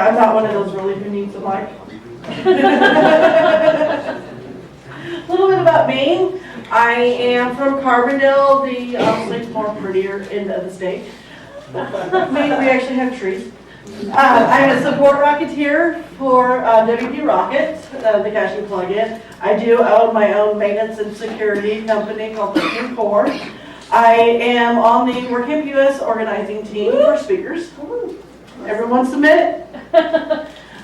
I'm not one of those really who needs a mic. A little bit about me. I am from Carbondale, the obviously more prettier end of the state. We actually have trees. I'm a support rocketeer for WP Rocket, the caching plugin. I do own my own maintenance and security company called the Core. I am on the WordCamp US organizing team for speakers. Everyone submit it.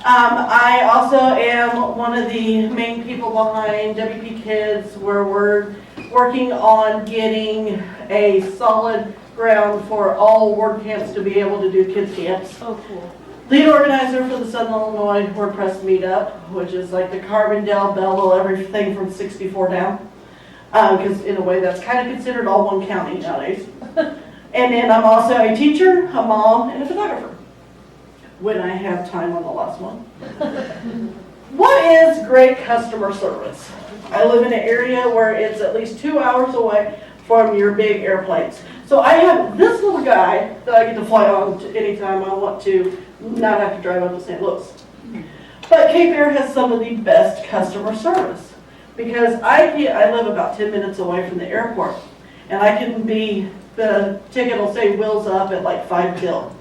I also am one of the main people behind WP Kids, where we're working on getting a solid ground for all WordCamps to be able to do kids camps. Oh, cool. Lead organizer for the Southern Illinois WordPress meetup, which is like the Carbondale, Belleville, everything from 64 down. Because in a way that's kind of considered all one county nowadays. And then I'm also a teacher, a mom, and a photographer. When I have time on the last one. What is great customer service? I live in an area where it's at least 2 hours away from your big airplanes. So I have this little guy that I get to fly on to anytime I want to, not have to drive up to St. Louis. But Cape Air has some of the best customer service because I live about 10 minutes away from the airport, and I can be, the ticket will say wheels up at like 5 till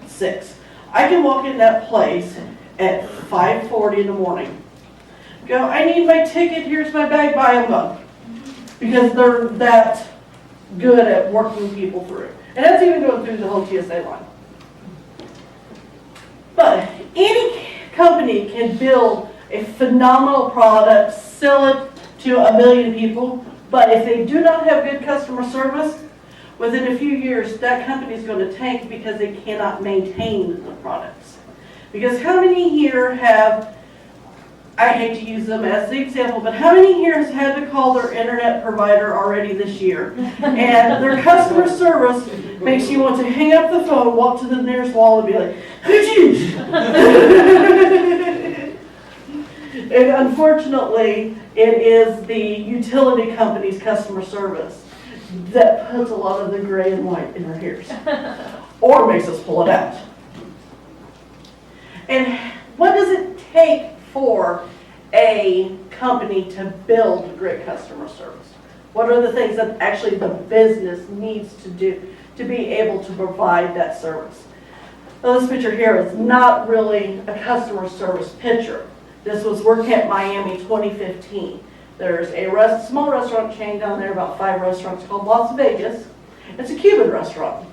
6. I can walk in that place at 5:40 in the morning. Go, I need my ticket, here's my bag, bye, I'm gone. Because they're that good at working people through. And that's even going through the whole TSA line. But any company can build a phenomenal product, sell it to 1 million people, but if they do not have good customer service, within a few years, that company is going to tank because they cannot maintain the products. Because how many here have, I hate to use them as the example, but how many here has had to call their internet provider already this year? And their customer service makes you want to hang up the phone, walk to the nearest wall and be like, "Hoochie!" And unfortunately, it is the utility company's customer service that puts a lot of the gray and white in our hairs, or makes us pull it out. And what does it take for a company to build great customer service? What are the things that actually the business needs to do to be able to provide that service? Well, this picture here is not really a customer service picture. This was WordCamp Miami 2015. There's a small restaurant chain down there, about 5 restaurants, called Las Vegas. It's a Cuban restaurant.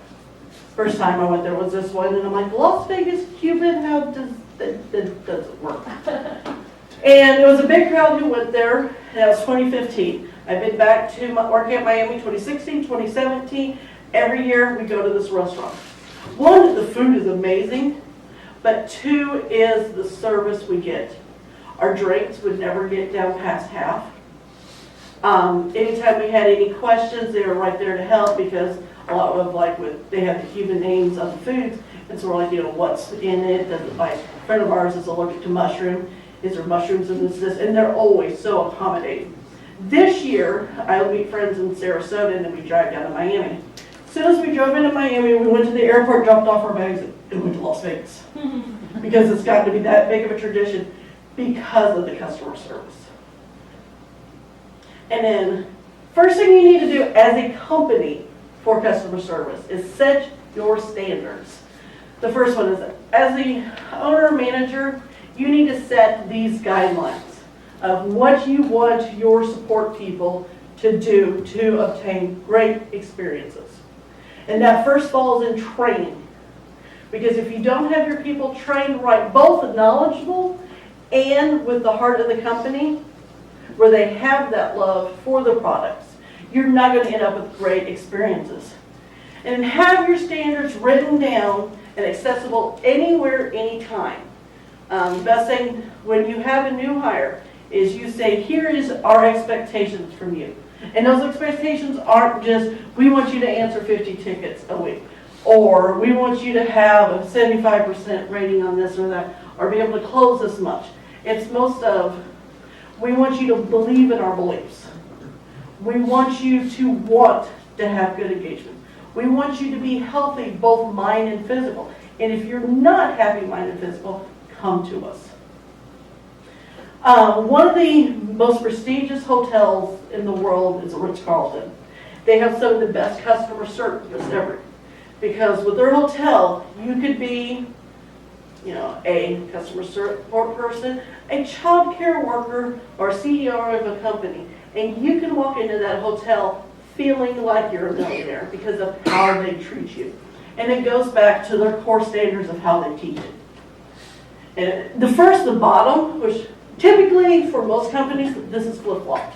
First time I went there was this one, and I'm like, Las Vegas Cuban, how does that doesn't work? And it was a big crowd who went there, and that was 2015. I've been back to WordCamp Miami 2016, 2017. Every year we go to this restaurant. 1, the food is amazing, but 2 is the service we get. Our drinks would never get down past half. Anytime we had any questions, they were right there to help because a lot of they have the Cuban names of the foods, and so we're like, what's in it? A friend of ours is allergic to mushroom. Is there mushrooms in this? And they're always so accommodating. This year, I'll meet friends in Sarasota, and then we drive down to Miami. As soon as we drove into Miami, we went to the airport, dropped off our bags, and went to Las Vegas. Because it's gotten to be that big of a tradition because of the customer service. And then, first thing you need to do as a company for customer service is set your standards. The first one is, as the owner or manager, you need to set these guidelines of what you want your support people to do to obtain great experiences. And that first falls in training. Because if you don't have your people trained right, both knowledgeable and with the heart of the company, where they have that love for the products, you're not going to end up with great experiences. And have your standards written down and accessible anywhere, anytime. Best thing when you have a new hire is you say, here is our expectations from you. And those expectations aren't just, we want you to answer 50 tickets a week, or we want you to have a 75% rating on this or that, or be able to close this much. It's most of, we want you to believe in our beliefs. We want you to want to have good engagement. We want you to be healthy, both mind and physical. And if you're not happy mind and physical, come to us. One of the most prestigious hotels in the world is Ritz-Carlton. They have some of the best customer service ever. Because with their hotel, you could be, a customer support person, a child care worker, or CEO of a company. And you can walk into that hotel feeling like you're a millionaire because of how they treat you. And it goes back to their core standards of how they teach it. And the bottom, which typically for most companies, this is flip-flopped.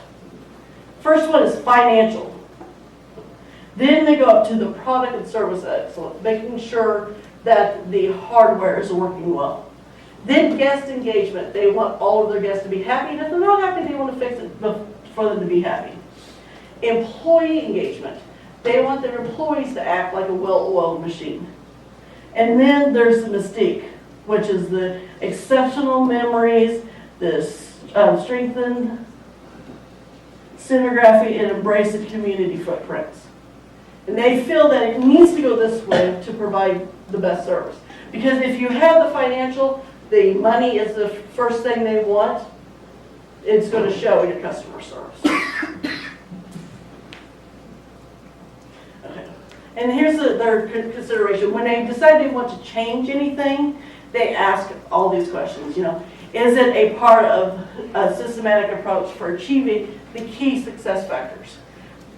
First one is financial. Then they go up to the product and service excellence, making sure that the hardware is working well. Then guest engagement. They want all of their guests to be happy. And if they're not happy, they want to fix it for them to be happy. Employee engagement. They want their employees to act like a well-oiled machine. And then there's the mystique, which is the exceptional memories, the strengthened scenography, and embrace the community footprints. And they feel that it needs to go this way to provide the best service. Because if you have the financial, the money is the first thing they want, it's going to show in your customer service. Okay. And here's their consideration. When they decide they want to change anything, they ask all these questions. Is it a part of a systematic approach for achieving the key success factors?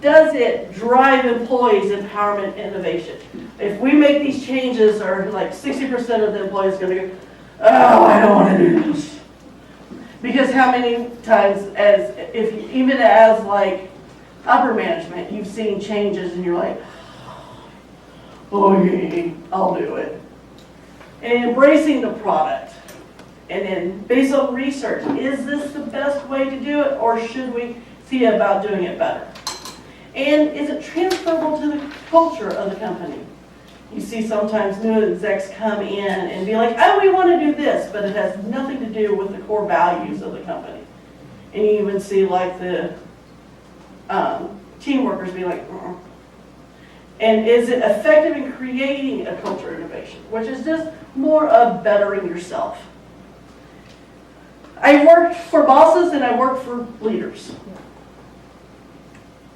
Does it drive employees' empowerment and innovation? If we make these changes, or like 60% of the employees are going to go, oh, I don't want to do this. Because how many times, even as like upper management, you've seen changes and you're like, okay, I'll do it. And embracing the product. And then based on research, is this the best way to do it, or should we see about doing it better? And is it transferable to the culture of the company? You see sometimes new execs come in and be like, oh, we want to do this, but it has nothing to do with the core values of the company. And you even see like the team workers be like, And is it effective in creating a culture of innovation, which is just more of bettering yourself? I worked for bosses and I worked for leaders.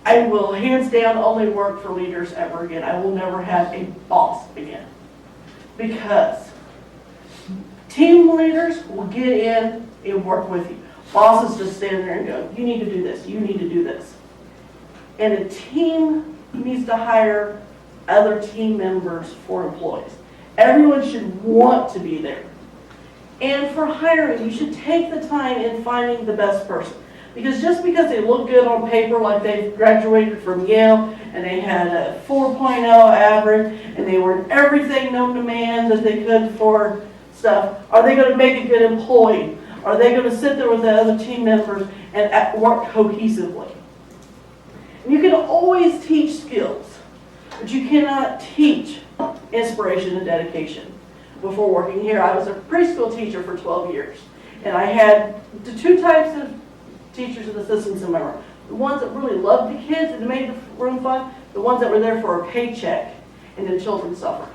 I will hands down only work for leaders ever again. I will never have a boss again. Because team leaders will get in and work with you. Bosses just stand there and go, you need to do this, you need to do this. And a team needs to hire other team members for employees. Everyone should want to be there. And for hiring, you should take the time in finding the best person. Because just because they look good on paper, like they've graduated from Yale and they had a 4.0 average and they were in everything known to man that they could for stuff, are they going to make a good employee? Are they going to sit there with the other team members and work cohesively? And you can always teach skills, but you cannot teach inspiration and dedication. Before working here, I was a preschool teacher for 12 years. And I had the two types of teachers and assistants in my room. The ones that really loved the kids and made the room fun, the ones that were there for a paycheck, and then children suffer.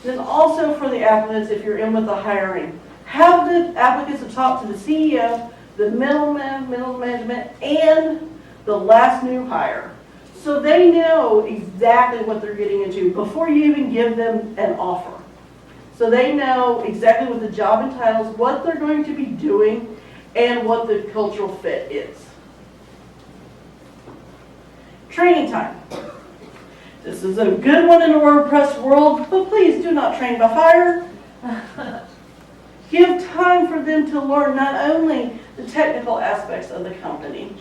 Then also for the applicants, if you're in with the hiring, have the applicants to talk to the CEO, the middle management, and the last new hire. So they know exactly what they're getting into before you even give them an offer. So they know exactly what the job entitles, what they're going to be doing, and what the cultural fit is. Training time. This is a good one in the WordPress world, but please do not train by fire. Give time for them to learn not only the technical aspects of the company,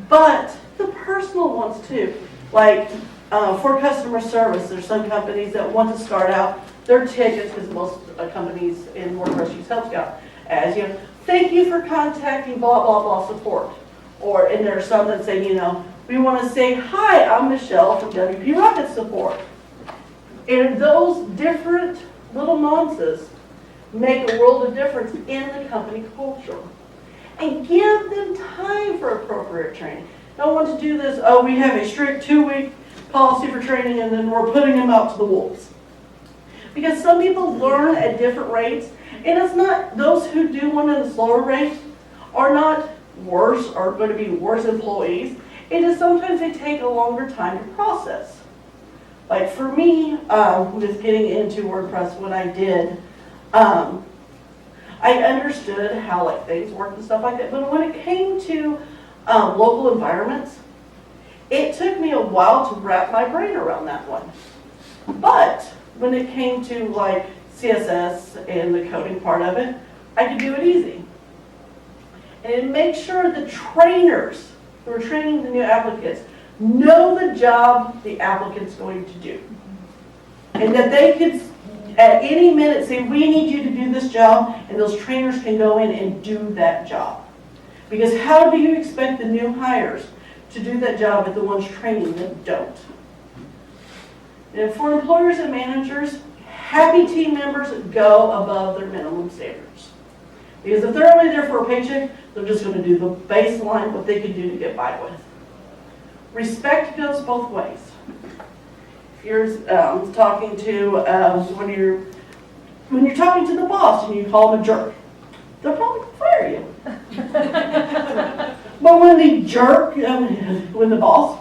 but the personal ones too. Like for customer service, there's some companies that want to start out their tickets, because most companies in WordPress use Help Scout, as thank you for contacting blah, blah, blah support. And there are some that say, we want to say, hi, I'm Michelle from WP Rocket Support. And those different little nuances make a world of difference in the company culture. And give them time for appropriate training. Don't want to do this, we have a strict 2-week policy for training and then we're putting them out to the wolves. Because some people learn at different rates And it's not, those who do one at a slower rate are not worse or going to be worse employees. It is sometimes they take a longer time to process. Like for me, with getting into WordPress, when I did, I understood how like things work and stuff like that. But when it came to local environments, it took me a while to wrap my brain around that one. But when it came to like CSS and the coding part of it, I could do it easy. And make sure the trainers who are training the new applicants know the job the applicant's going to do. And that they could, at any minute, say, we need you to do this job, and those trainers can go in and do that job. Because how do you expect the new hires to do that job if the ones training them don't? And for employers and managers, happy team members go above their minimum standards. Because if they're only there for a paycheck, they're just going to do the baseline, what they can do to get by with. Respect goes both ways. If you're talking to, when you're talking to the boss and you call him a jerk, they'll probably fire you. But when the jerk, when the boss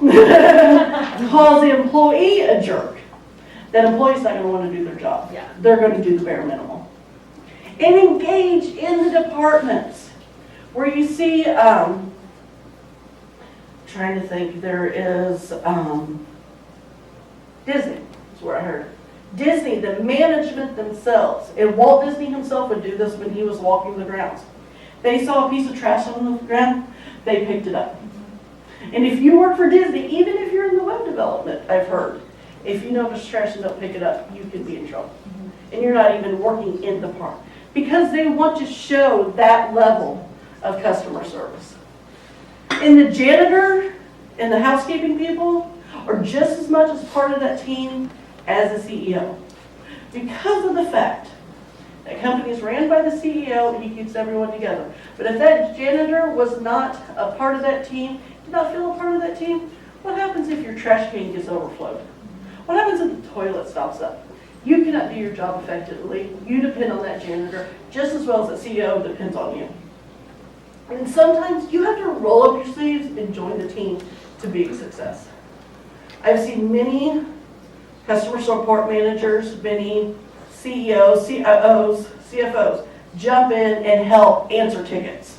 calls the employee a jerk, that employee's not going to want to do their job. Yeah. They're going to do the bare minimum. And engage in the departments where you see, trying to think, there is Disney, is where I heard it. Disney, the management themselves, and Walt Disney himself would do this when he was walking the grounds. They saw a piece of trash on the ground, they picked it up. And if you work for Disney, even if you're in the web development, I've heard, if you notice trash and don't pick it up, you could be in trouble. And you're not even working in the park. Because they want to show that level of customer service. And the janitor and the housekeeping people are just as much as part of that team as the CEO. Because of the fact that company is ran by the CEO, he keeps everyone together. But if that janitor was not a part of that team, did not feel a part of that team, what happens if your trash can gets overflowed? What happens if the toilet stops up? You cannot do your job effectively. You depend on that janitor just as well as the CEO depends on you. And sometimes you have to roll up your sleeves and join the team to be a success. I've seen many customer support managers, many CEOs, COOs, CFOs jump in and help answer tickets.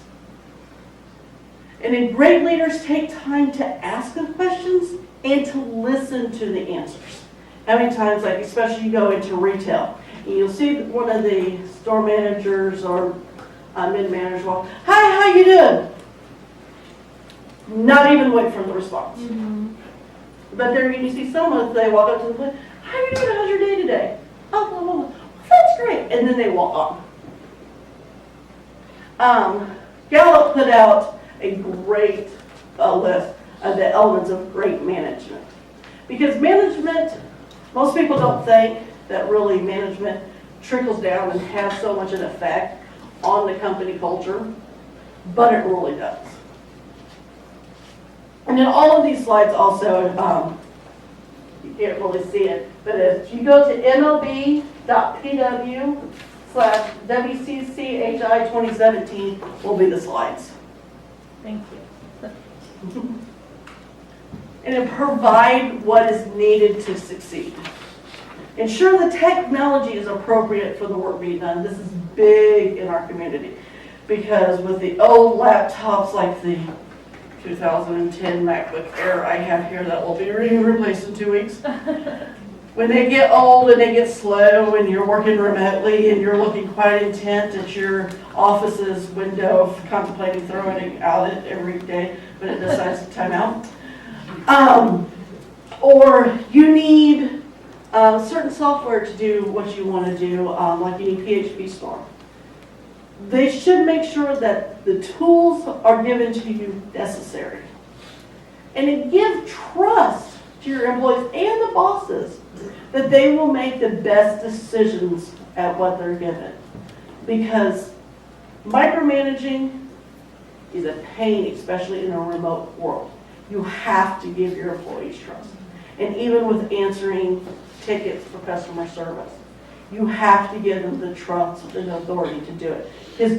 And then great leaders take time to ask the questions and to listen to the answers. How many times, like especially you go into retail, and you'll see one of the store managers or mid-managers walk, hi, how you doing? Not even wait for the response. Mm-hmm. But there you see someone, they walk up to the place, how you doing, how's your day today? Oh, blah, blah, blah. That's great. And then they walk on. Gallup put out a great list of the elements of great management. Because management, most people don't think that really management trickles down and has so much an effect on the company culture, but it really does. And then all of these slides also, you can't really see it, but if you go to mlb.pw/WCCHI 2017 will be the slides. Thank you. And then provide what is needed to succeed. Ensure the technology is appropriate for the work being done. This is big in our community because with the old laptops like the 2010 MacBook Air I have here that will be replaced in 2 weeks. When they get old and they get slow and you're working remotely and you're looking quite intent at your office's window, contemplating throwing it out every day, but it decides to time out. Or you need certain software to do what you want to do, like you need PHP Storm. They should make sure that the tools are given to you necessary. And to give trust to your employees and the bosses that they will make the best decisions at what they're given. Because micromanaging is a pain, especially in a remote world. You have to give your employees trust. And even with answering tickets for customer service, You have to give them the trust and authority to do it. Because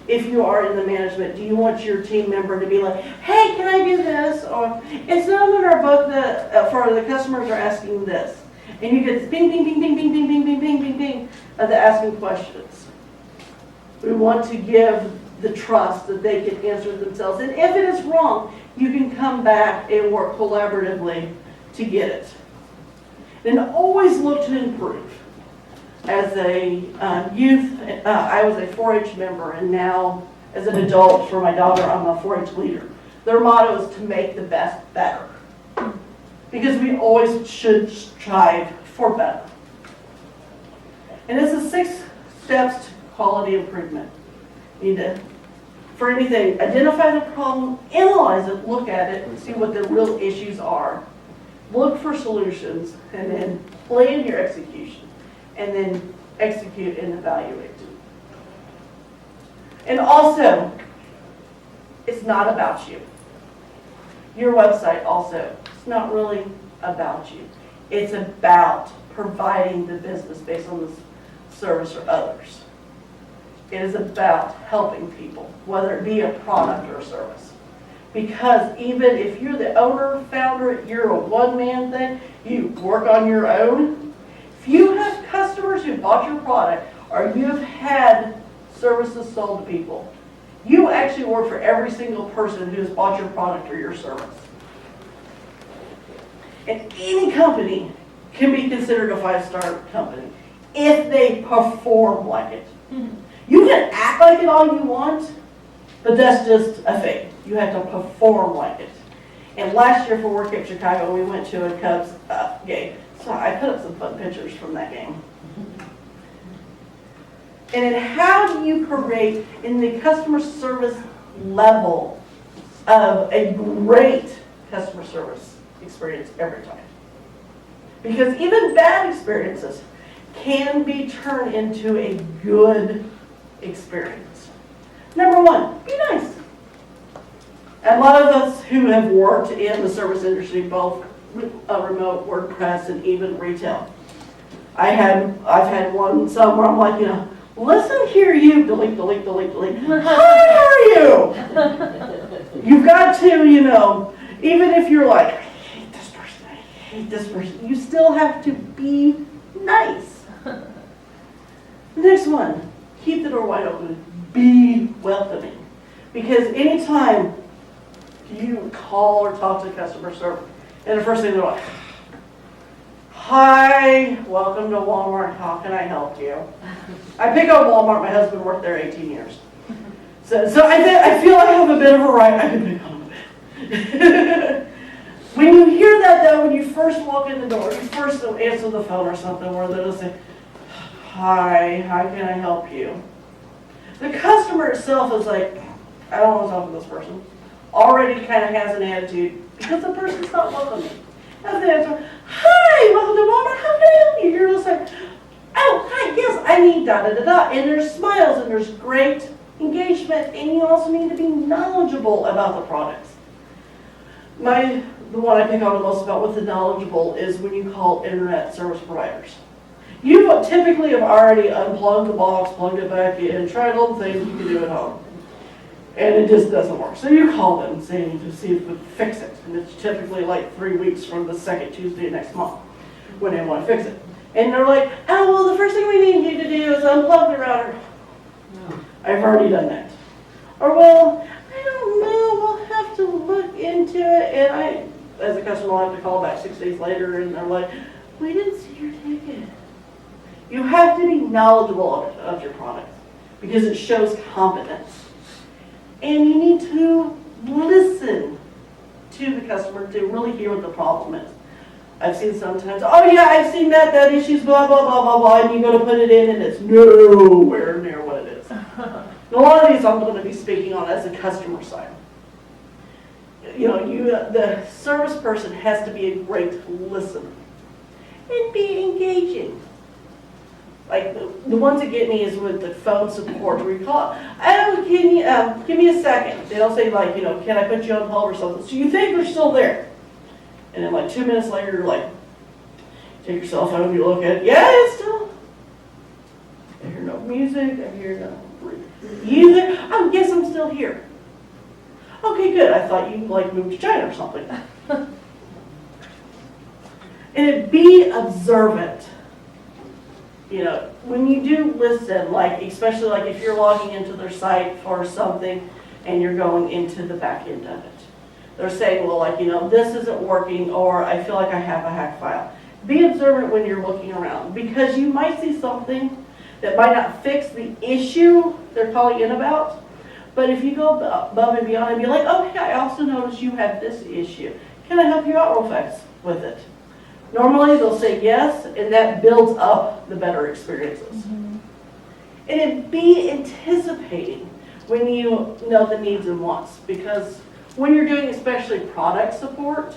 if you are in the management, do you want your team member to be like, hey, can I do this? Or it's not in our book that for the customers are asking this. And you get bing, bing, bing, bing, bing, bing, bing, bing, bing, bing, bing of the asking questions. We want to give the trust that they can answer themselves. And if it is wrong, you can come back and work collaboratively to get it. And always look to improve. As a youth, I was a 4-H member, and now as an adult for my daughter, I'm a 4-H leader. Their motto is to make the best better. Because we always should strive for better. And this is 6 steps to quality improvement. You need to, for anything, identify the problem, analyze it, look at it, and see what the real issues are. Look for solutions, and then plan your execution. And then execute and evaluate. And also, it's not about you. Your website also, it's not really about you. It's about providing the business based on the service or others. It is about helping people, whether it be a product or a service. Because even if you're the owner, founder, you're a one-man thing, you work on your own. If you have customers who bought your product or you've had services sold to people, you actually work for every single person who has bought your product or your service. And any company can be considered a 5-star company if they perform like it. You can act like it all you want, but that's just a fake. You have to perform like it. And last year for WordCamp Chicago, we went to a Cubs game. So I put up some fun pictures from that game. And then how do you create in the customer service level of a great customer service experience every time? Because even bad experiences can be turned into a good experience. Number 1, be nice. A lot of us who have worked in the service industry, both remote, WordPress, and even retail. I've had some where I'm like, listen here, you, delete. Hi, how are you? You've got to, even if you're like, I hate this person, you still have to be nice. Next one, keep the door wide open. Be welcoming. Because anytime you call or talk to customer service, and the first thing they're like, hi, welcome to Walmart, how can I help you? I pick up Walmart, my husband worked there 18 years. So I feel I have a bit of a right, I can pick on him a bit. When you hear that though, when you first walk in the door, you first answer the phone or something where they'll say, hi, how can I help you? The customer itself is like, I don't want to talk to this person. Already kind of has an attitude because the person's not welcoming. As they answer, hi, welcome to Walmart, how can I help you? You're just like, oh, hi, yes, I need da-da-da-da. And there's smiles and there's great engagement, and you also need to be knowledgeable about the products. The one I pick on the most about with the knowledgeable is when you call internet service providers. You typically have already unplugged the box, plugged it back in, tried all the things you can do at home. And it just doesn't work. So you call them saying to see if we fix it. And it's typically like 3 weeks from the second Tuesday next month when they want to fix it. And they're like, oh, well, the first thing we need you to do is unplug the router. No. I've already done that. Or, well, I don't know, we'll have to look into it. And I, as a customer, will have to call back 6 days later and they're like, we didn't see your ticket. You have to be knowledgeable of your product because it shows competence. And you need to listen to the customer to really hear what the problem is. I've seen sometimes, oh yeah, I've seen that issue's blah, blah, blah, blah, blah, and you go to put it in and it's nowhere near what it is. And a lot of these I'm going to be speaking on as a customer side. The service person has to be a great listener and be engaging. Like the ones that get me is with the phone support where you call, oh, can you give me a second? They'll say like, can I put you on hold or something? So you think they're still there. And then like 2 minutes later, you're like, take your cell phone, you look at it, yeah, it's still, music. I hear music. Oh, yes, I'm still here. Okay, good. I thought you like moved to China or something. And be observant. You know, when you do listen, like especially like if you're logging into their site for something and you're going into the back end of it. They're saying, well, like, you know, this isn't working, or I feel like I have a hack file. Be observant when you're looking around, because you might see something that might not fix the issue they're calling in about. But if you go above and beyond and be like, oh, hey, I also noticed you have this issue. Can I help you out real fast with it? Normally they'll say yes, and that builds up the better experiences. Mm-hmm. And then be anticipating when you know the needs and wants, because when you're doing especially product support,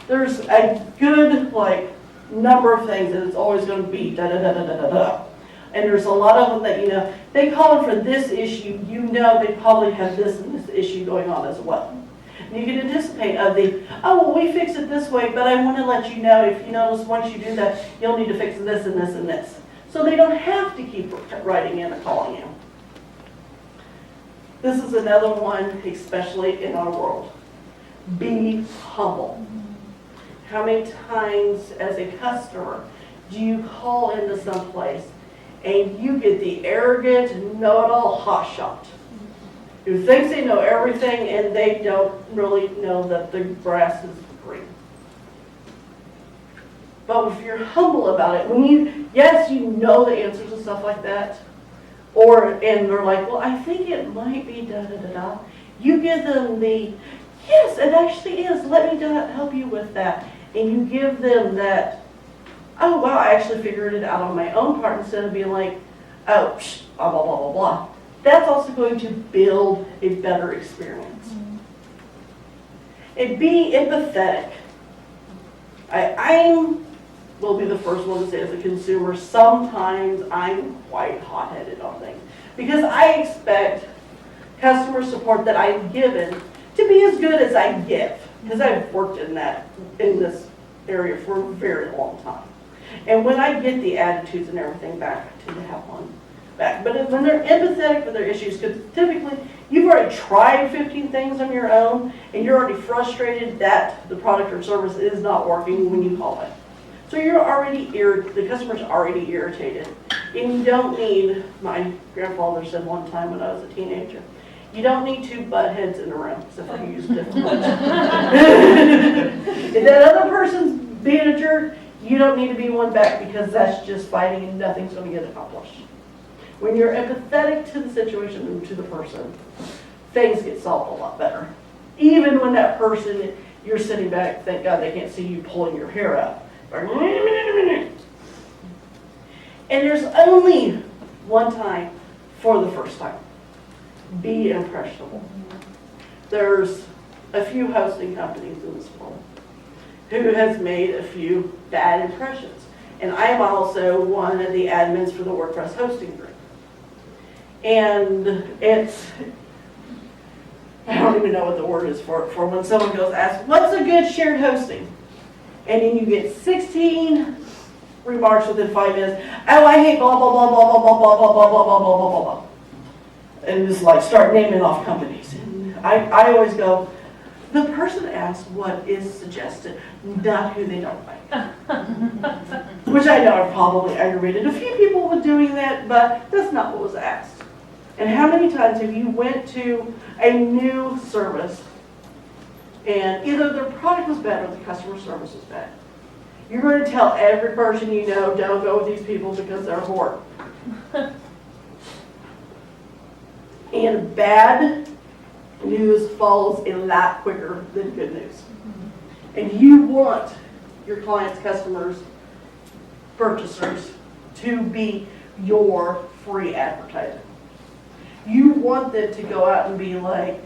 there's a good like number of things that it's always going to be da da da da da da da. And there's a lot of them that, you know, they call it for this issue, you know they probably have this and this issue going on as well. And you can anticipate of the, oh, well, we fix it this way, but I want to let you know, if you notice once you do that, you'll need to fix this and this and this. So they don't have to keep writing in and calling you. This is another one, especially in our world. Be humble. How many times as a customer do you call into some place and you get the arrogant, know-it-all hotshot who thinks they know everything and they don't really know that the grass is green? But if you're humble about it, when yes, you know the answers and stuff like that, and they're like, well, I think it might be da-da-da-da. You give them the, yes, it actually is. Let me help you with that. And you give them that, oh, wow, I actually figured it out on my own part, instead of being like, oh, psh, blah, blah, blah, blah, blah. That's also going to build a better experience. Mm-hmm. And be empathetic. I will be the first one to say, as a consumer, sometimes I'm quite hot-headed on things, because I expect customer support that I'm given to be as good as I give, because I've worked in this area for a very long time. And when I get the attitudes and everything back, I tend to have one back. But when they're empathetic for their issues, because typically you've already tried 15 things on your own, and you're already frustrated that the product or service is not working when you call it. So you're already the customer's already irritated. And you don't need, my grandfather said one time when I was a teenager, you don't need two butt heads in a room, except for you use different ones. If that other person's being a jerk, you don't need to be one back, because that's just fighting and nothing's going to get accomplished. When you're empathetic to the situation and to the person, things get solved a lot better. Even when that person, you're sitting back, thank God they can't see you pulling your hair out. And there's only one time for the first time. Be impressionable. There's a few hosting companies in this world who has made a few bad impressions. And I am also one of the admins for the WordPress hosting group. And it's, I don't even know what the word is for when someone goes, ask, what's a good shared hosting? And then you get 16 remarks within 5 minutes. Oh, I hate blah, blah, blah, blah, blah, blah, blah, blah, blah, blah, blah, blah, blah, blah. And just like start naming off companies. And I always go, the person asks what is suggested, not who they don't like. Which I know I've probably aggravated a few people with doing that, but that's not what was asked. And how many times have you went to a new service and either their product was bad or the customer service was bad? You're going to tell every person you know, don't go with these people because they're horrible. And bad news follows a lot quicker than good news. And you want your clients, customers, purchasers to be your free advertising. You want them to go out and be like,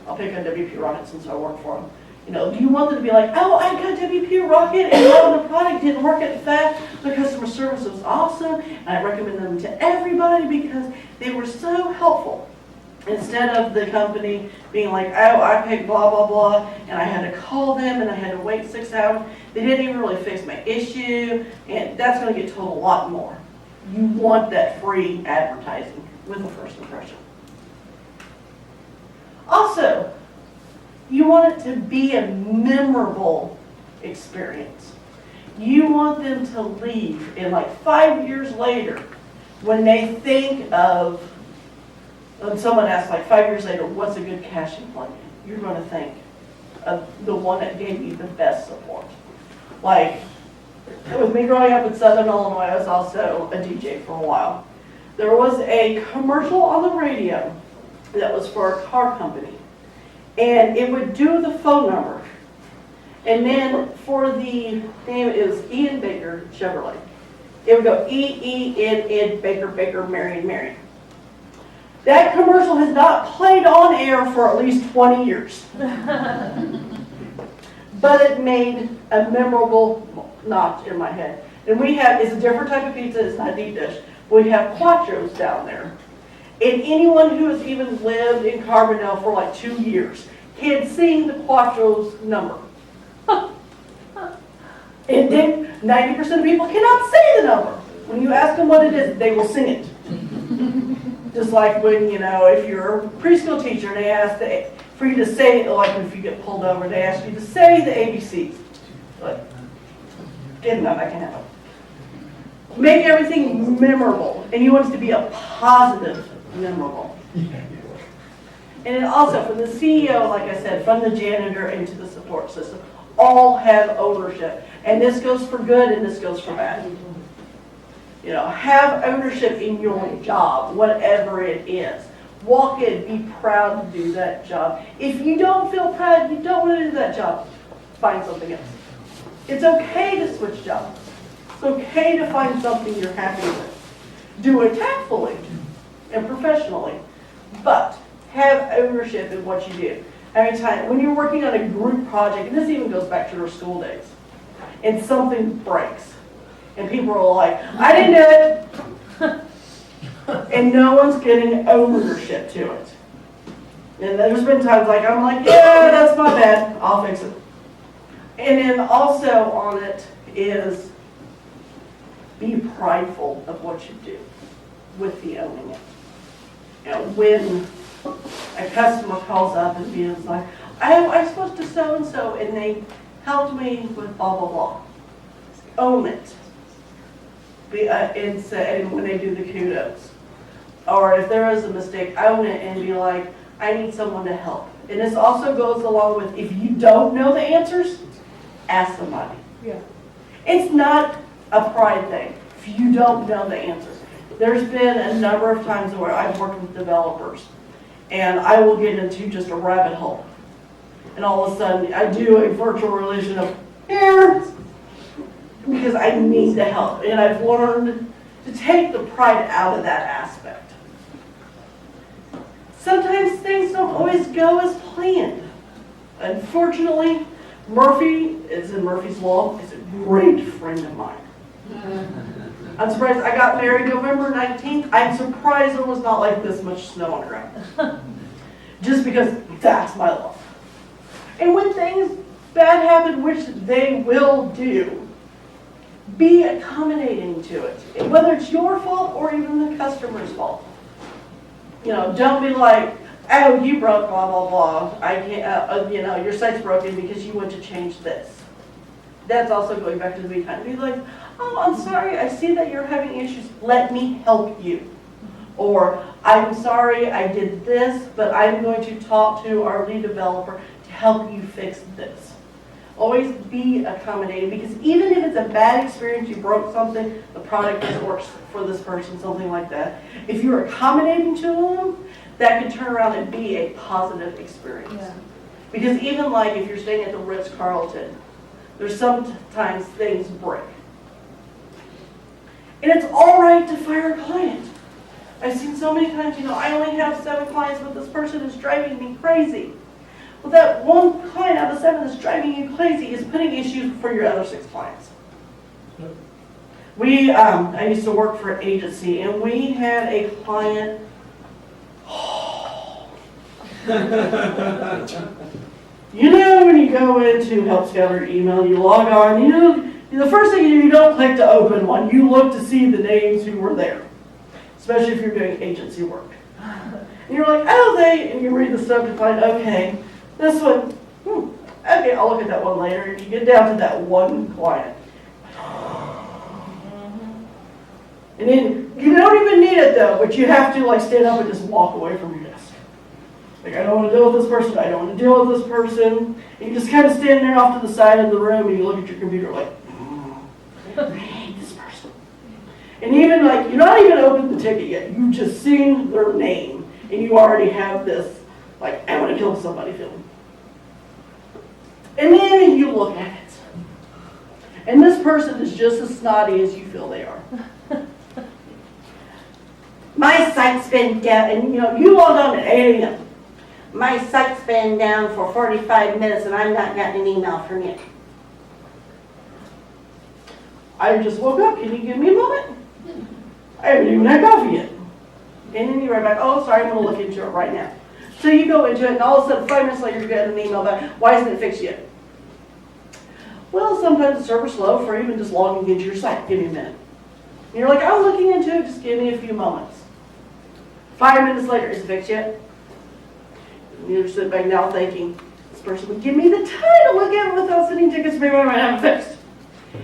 I'll pick on WP Rocket since I work for them. You know, you want them to be like, oh, I got WP Rocket and oh, the product didn't work at fast. The customer service was awesome, and I recommend them to everybody because they were so helpful. Instead of the company being like, oh, I picked blah, blah, blah, and I had to call them and I had to wait 6 hours. They didn't even really fix my issue, and that's going to get told a lot more. You want that free advertising with a first impression. Also, you want it to be a memorable experience. You want them to leave, and like 5 years later, when they think of, when someone asks like 5 years later, what's a good caching plugin? You're going to think of the one that gave you the best support. Like, with me growing up in Southern Illinois, I was also a DJ for a while. There was a commercial on the radio that was for a car company. And it would do the phone number. And then for the name, it was Ian Baker Chevrolet. It would go E-E-N-N Baker, Baker, Marion, Marion. That commercial has not played on air for at least 20 years. But it made a memorable notch in my head. And we have, it's a different type of pizza, it's not a deep dish. We have quattros down there. And anyone who has even lived in Carbondale for like 2 years can sing the quattro's number. And then 90% of people cannot say the number. When you ask them what it is, they will sing it. Just like when, you know, if you're a preschool teacher and they ask for you to say, like if you get pulled over, they ask you to say the ABCs. But didn't know that can happen. Make everything memorable, and you want it to be a positive memorable. And then also from the CEO, like I said, from the janitor into the support system, all have ownership. And this goes for good and this goes for bad. You know, have ownership in your job, whatever it is. Walk in, be proud to do that job. If you don't feel proud, you don't want to do that job, find something else. It's okay to switch jobs. It's okay to find something you're happy with. Do it tactfully and professionally, but have ownership in what you do. Every time, when you're working on a group project, and this even goes back to your school days, and something breaks, and people are like, I didn't do it, and no one's getting ownership to it. And there's been times like, I'm like, yeah, that's my bad, I'll fix it. And then also on it is be prideful of what you do with the owning it. You know, when a customer calls up and is like, I spoke to so-and-so and they helped me with blah, blah, blah. Own it. And when they do the kudos. Or if there is a mistake, own it and be like, I need someone to help. And this also goes along with, if you don't know the answers, ask somebody. Yeah. It's not a pride thing if you don't know the answers. There's been a number of times where I've worked with developers and I will get into just a rabbit hole. And all of a sudden I do a virtual relation of here because I need the help. And I've learned to take the pride out of that aspect. Sometimes things don't always go as planned. Unfortunately, Murphy is in Murphy's Law, is a great friend of mine. I'm surprised I got married November 19th. I'm surprised there was not like this much snow on the ground. Just because that's my love. And when things bad happen, which they will do, be accommodating to it. Whether it's your fault or even the customer's fault. You know, don't be like, oh, you broke blah, blah, blah. I can't, you know, your site's broken because you went to change this. That's also going back to the be kind. Be like, oh, I'm sorry, I see that you're having issues. Let me help you. Or, I'm sorry, I did this, but I'm going to talk to our lead developer to help you fix this. Always be accommodating, because even if it's a bad experience, you broke something, the product doesn't work for this person, something like that. If you're accommodating to them, that can turn around and be a positive experience. Yeah. Because even like if you're staying at the Ritz-Carlton, there's sometimes things break. And it's all right to fire a client. I've seen so many times, you know, I only have 7 clients, but this person is driving me crazy. Well, that one client out of 7 that's driving you crazy is putting issues for your other 6 clients. I used to work for an agency, and we had a client. You know, when you go into Help Scout or email, you log on, you know, The first thing you do, you don't click to open one. You look to see the names who were there, especially if you're doing agency work. And you're like, oh, and you read the stuff to find, okay, this one, okay, I'll look at that one later. And you get down to that one client. And then you don't even need it though, but you have to like stand up and just walk away from your desk. Like, I don't want to deal with this person, I don't want to deal with this person. And you just kind of stand there off to the side of the room and you look at your computer like, I hate this person. And even like, you're not even opened the ticket yet. You've just seen their name and you already have this, like, I want to kill somebody feeling. And then you look at it. And this person is just as snotty as you feel they are. My site's been down, and you logged on at 8 a.m. My site's been down for 45 minutes and I've not gotten an email from you. I just woke up. Can you give me a moment? I haven't even had coffee yet. And then you write back, oh, sorry, I'm going to look into it right now. So you go into it, and all of a sudden, 5 minutes later, you get an email back. Why isn't it fixed yet? Well, sometimes the server's slow for even just logging into your site. Give me a minute. And you're like, I'm looking into it. Just give me a few moments. 5 minutes later, is it fixed yet? And you're sitting back now thinking, this person would give me the time to look at it without sending tickets. Maybe I might have it fixed.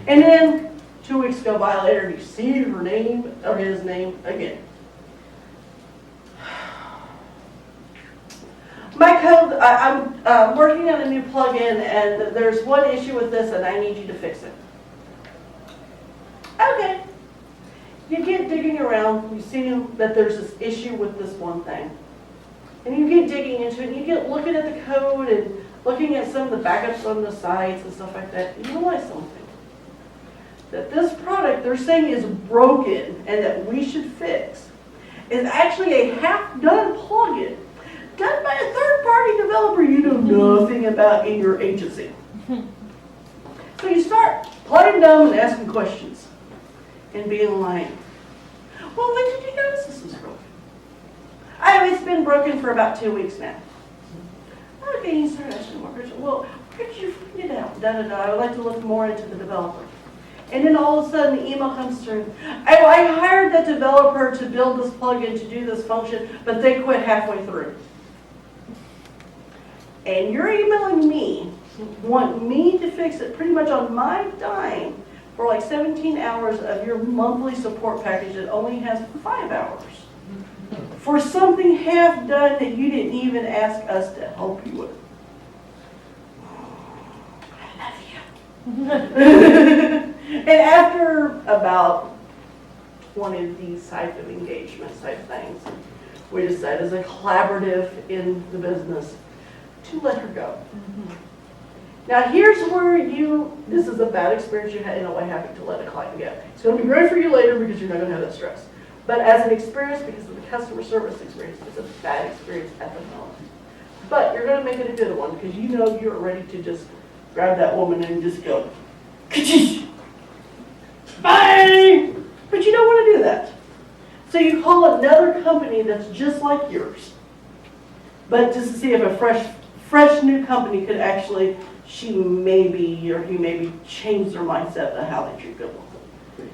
And then 2 weeks go by later, and you see her name or his name again. My code, I'm working on a new plugin, and there's one issue with this, and I need you to fix it. Okay. You get digging around, you see that there's this issue with this one thing. And you get digging into it, and you get looking at the code and looking at some of the backups on the sites and stuff like that, and you realize something. That this product they're saying is broken and that we should fix is actually a half-done plugin done by a third-party developer you know nothing about in your agency. So you start playing dumb and asking questions and being like, well, when did you notice this was broken? It's been broken for about 2 weeks now. Okay, you start asking more questions. Well, where did you find it out? I would like to look more into the developer. And then all of a sudden the email comes through. I hired that developer to build this plugin to do this function, but they quit halfway through. And you're emailing me, want me to fix it pretty much on my dime for like 17 hours of your monthly support package that only has 5 hours. For something half done that you didn't even ask us to help you with. I love you. And after about 20 of these type of engagements type things, we decided as a collaborative in the business to let her go. Now here's where this is a bad experience you had in a way having to let a client go. It's going to be great for you later because you're not going to have that stress. But as an experience, because of the customer service experience, it's a bad experience at the moment. But you're going to make it a good one because you know you're ready to just grab that woman and just go, ka-chish! Bye! But you don't want to do that. So you call another company that's just like yours. But just to see if a fresh new company could actually, he maybe change their mindset of how they treat people.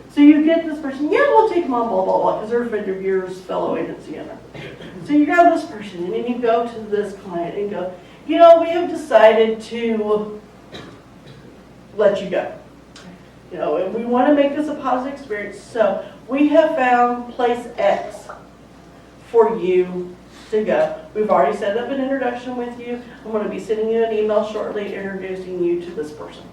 So you get this person, yeah, we'll take them on, blah, blah, blah, because they're a friend of yours, fellow agency owner. So you grab this person, and then you go to this client and go, we have decided to let you go. And we want to make this a positive experience, so we have found place X for you to go. We've already set up an introduction with you. I'm going to be sending you an email shortly introducing you to this person.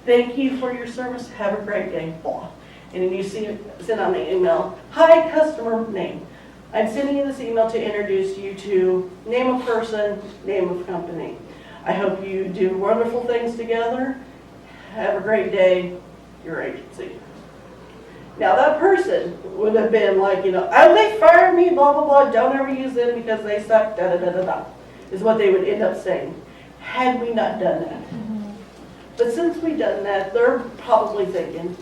Thank you for your service. Have a great day. Blah. And then you send on the email, hi, customer name. I'm sending you this email to introduce you to name of person, name of company. I hope you do wonderful things together. Have a great day, your agency. Now that person would have been like, oh, they fired me, blah, blah, blah, don't ever use them because they suck, da, da, da, da, da, is what they would end up saying, had we not done that. But since we've done that, they're probably thinking,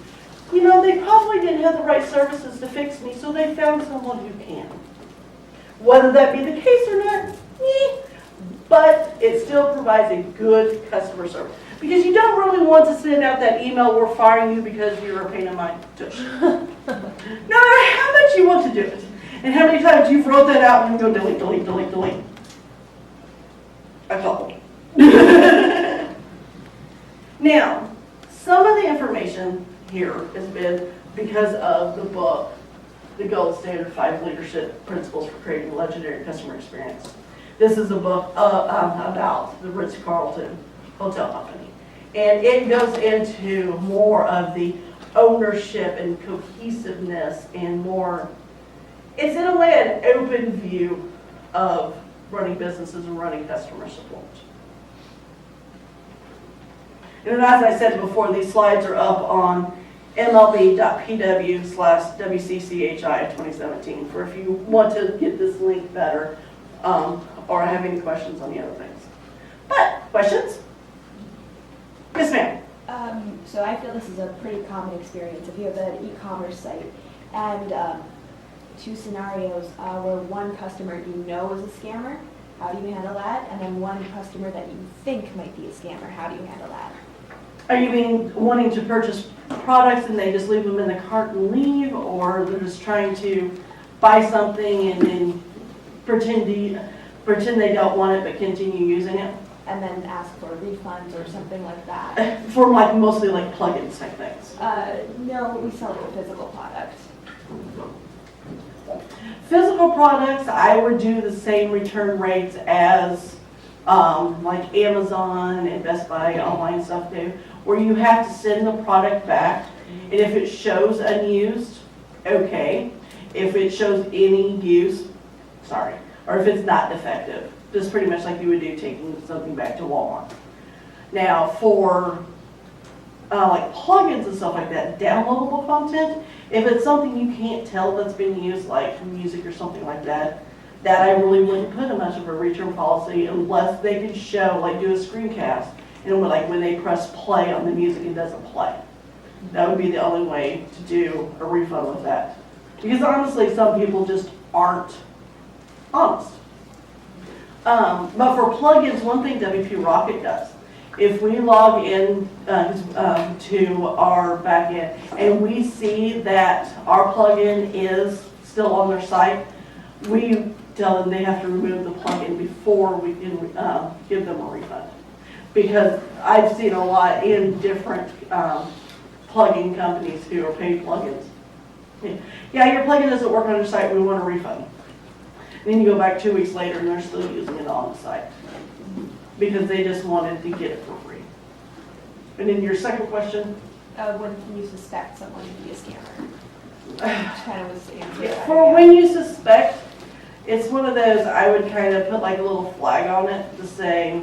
they probably didn't have the right services to fix me, so they found someone who can. Whether that be the case or not, but it still provides a good customer service. Because you don't really want to send out that email, we're firing you because you're a pain in my tush. No matter how much you want to do it, and how many times you've wrote that out and you go delete, delete, delete, delete. A couple. Now, some of the information here has been because of the book, The Gold Standard 5 Leadership Principles for Creating a Legendary Customer Experience. This is a book about the Ritz-Carlton Hotel Company. And it goes into more of the ownership and cohesiveness and more, it's in a way an open view of running businesses and running customer support. And as I said before, these slides are up on mlb.pw/WCCHI 2017 for if you want to get this link better or have any questions on the other things. But, questions? Yes, ma'am. So I feel this is a pretty common experience. If you have an e-commerce site and two scenarios where one customer you know is a scammer, how do you handle that? And then one customer that you think might be a scammer, how do you handle that? Are you wanting to purchase products and they just leave them in the cart and leave, or they're just trying to buy something and then pretend they don't want it but continue using it? And then ask for refunds or something like that? For like mostly like plugins type things. No, we sell like a physical product. Physical products, I would do the same return rates as like Amazon and Best Buy online stuff do, where you have to send the product back, and if it shows unused, okay. If it shows any use, sorry, or if it's not defective, just pretty much like you would do taking something back to Walmart. Now for like plugins and stuff like that, downloadable content, if it's something you can't tell that's been used, like music or something like that, that I really wouldn't put much of a return policy unless they could show, like do a screencast, and like when they press play on the music, it doesn't play. That would be the only way to do a refund with that. Because honestly, some people just aren't honest. But for plugins, one thing WP Rocket does, if we log in to our backend and we see that our plugin is still on their site, we tell them they have to remove the plugin before we can give them a refund. Because I've seen a lot in different plugin companies who are paid plugins. Yeah, your plugin doesn't work on your site, we want a refund. And then you go back 2 weeks later and they're still using it on the site because they just wanted to get it for free. And then your second question? When can you suspect someone to be a scammer? Which kind of was answered. For when you suspect, it's one of those, I would kind of put like a little flag on it to say,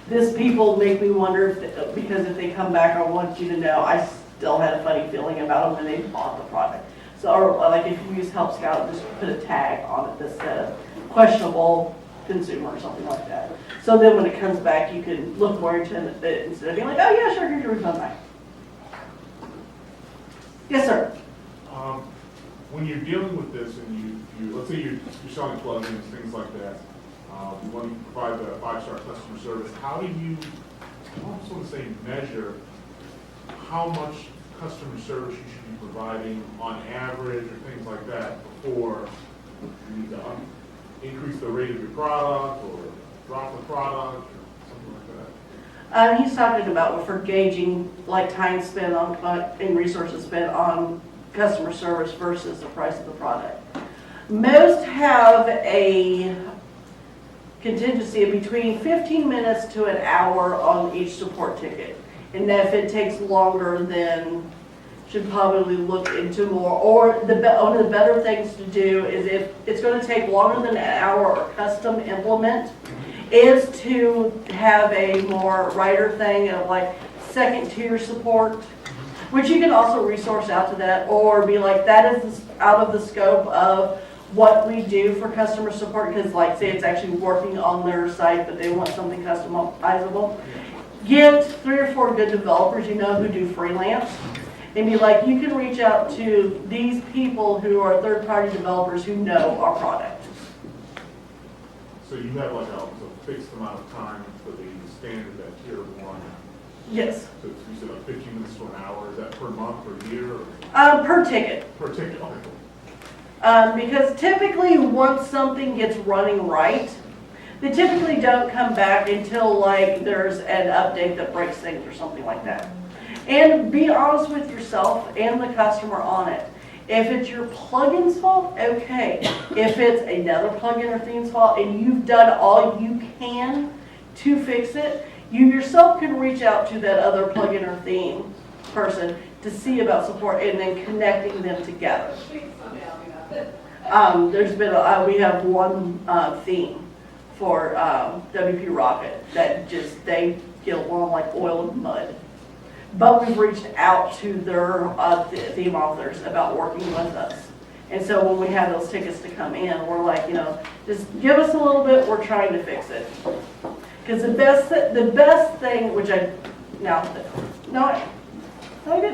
this people make me wonder if because if they come back, I want you to know I still had a funny feeling about them when they bought the product. So, or like if you use Help Scout, just put a tag on it that says questionable consumer or something like that. So then when it comes back, you can look more into it instead of being like, oh yeah, sure, here's your refund back. Yes, sir. When you're dealing with this and you let's say you're selling plugins, things like that, you want to provide the 5-star customer service, how do you, I almost want to say measure how much customer service you should be providing on average or things like that before you need to increase the rate of your product or drop the product or something like that? He's talking about for gauging like time spent on and resources spent on customer service versus the price of the product. Most have a contingency of between 15 minutes to an hour on each support ticket. And if it takes longer, then should probably look into more. Or one of the better things to do is if it's going to take longer than an hour or custom implement, is to have a more writer thing of like second tier support, which you can also resource out to that or be like, that is out of the scope of what we do for customer support, because like say it's actually working on their site but they want something customizable. Get 3 or 4 good developers you know who do freelance and be like, you can reach out to these people who are third-party developers who know our product. So you have like a fixed amount of time for the standard, that tier 1 Yes, So you said like 15 minutes to an hour, is that per month, per year, or per ticket. per ticket? Okay, cool. Because typically, once something gets running right, they typically don't come back until like there's an update that breaks things or something like that. And be honest with yourself and the customer on it. If it's your plugin's fault, okay. If it's another plugin or theme's fault and you've done all you can to fix it, you yourself can reach out to that other plugin or theme person to see about support and then connecting them together. There's been, we have one theme for WP Rocket that just, they get along like oil and mud. But we've reached out to their theme authors about working with us. And so when we have those tickets to come in, we're like, just give us a little bit, we're trying to fix it. Because the best thing, which I didn't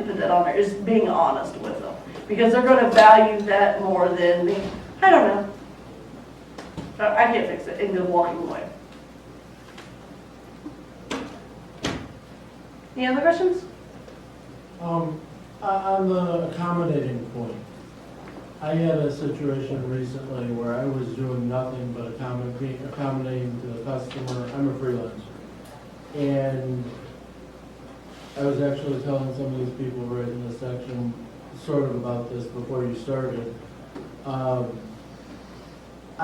put that on there, is being honest with them. Because they're going to value that more than the, I don't know, I can't fix it, and then walking away. Any other questions? On the accommodating point, I had a situation recently where I was doing nothing but accommodating to the customer. I'm a freelancer. And I was actually telling some of these people right in this section sort of about this before you started. I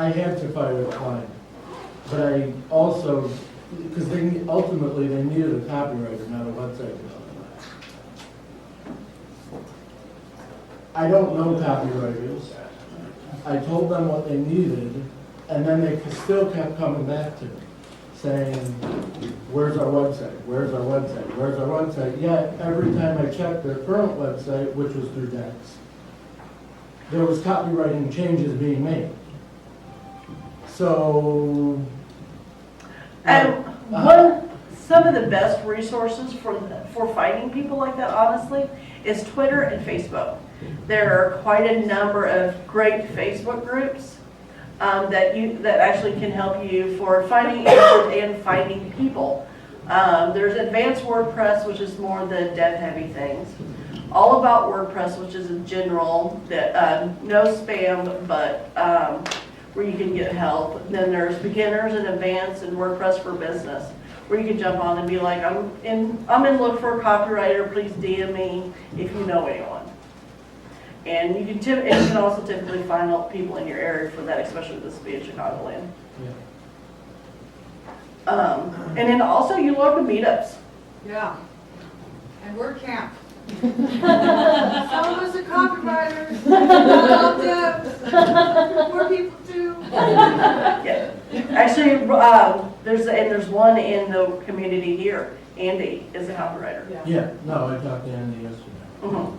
had to fire a client, but I also, because ultimately they needed a copywriter, not a website developer. I don't know copywriters. I told them what they needed, and then they still kept coming back to me, saying, where's our website? Where's our website? Where's our website? Yet, every time I checked their current website, which was through Dex, there was copywriting changes being made. So... Some of the best resources for finding people like that, honestly, is Twitter and Facebook. There are quite a number of great Facebook groups that actually can help you for finding answers and finding people. There's Advanced WordPress, which is more the dev-heavy things. All About WordPress, which is in general that no spam, but where you can get help. Then there's Beginners and Advanced and WordPress for Business, where you can jump on and be like, I'm in look for a copywriter, please DM me if you know anyone. And you can also typically find out people in your area for that, especially this being Chicagoland. Yeah. And then also you look at meetups. Yeah, and WordCamp. Some of us are copywriters, not all devs, more people too. Yeah. Actually, there's one in the community here. Andy is a copywriter. Yeah, no, I talked to Andy yesterday. Mm-hmm.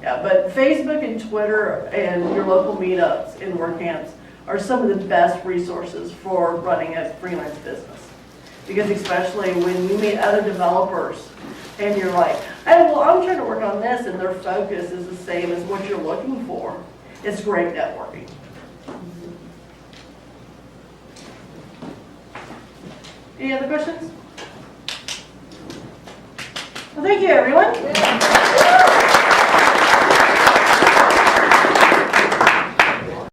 Yeah, but Facebook and Twitter and your local meetups and WordCamps are some of the best resources for running a freelance business. Because especially when you meet other developers and you're like, hey, well, I'm trying to work on this, and their focus is the same as what you're looking for. It's great networking. Any other questions? Well, thank you, everyone.